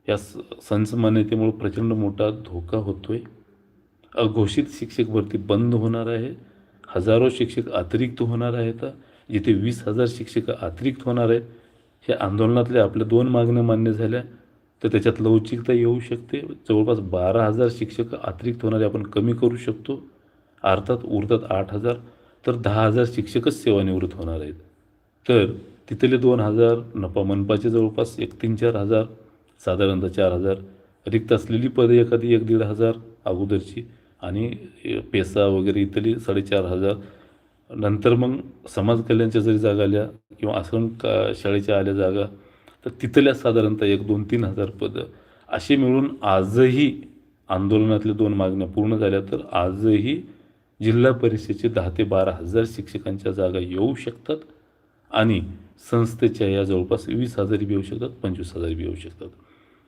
या संसमान्यतेमुळे प्रचंड मोठा धोका होतोय. अघोषित शिक्षक भरती बंद होणार आहे. हजारो शिक्षक अतिरिक्त होणार आहेत. जिथे 20,000 शिक्षक अतिरिक्त होणार आहेत. हे आंदोलनातल्या आपल्या 2 मागण्या मान्य झाल्या तर त्याच्यात लवचिकता येऊ शकते. जवळपास 12,000 शिक्षक अतिरिक्त होणारे आपण कमी करू शकतो. अर्थात उरतात 8,000 तर 10,000 शिक्षकच सेवानिवृत्त होणार आहेत. तर तिथले 2,000 मनपाचे जवळपास 3,000-4,000 साधारणतः 4,000 रिक्त असलेली पदे एखादी 1,500 अगोदरची आणि पेसा वगैरे इथली 4,500. नंतर मग समाज कल्याणच्या जरी जागा आल्या किंवा आश्रम शाळेच्या आल्या जागा तर तिथल्या साधारणतः 1,000-3,000 पदं असे मिळून आजही आंदोलनातल्या 2 मागण्या पूर्ण झाल्या तर आजही जिल्हा परिषदेचे 10,000 ते 12,000 शिक्षकांच्या जागा येऊ शकतात आणि संस्थेच्या या जवळपास 20,000 बी येऊ शकतात, 25,000 बी येऊ शकतात.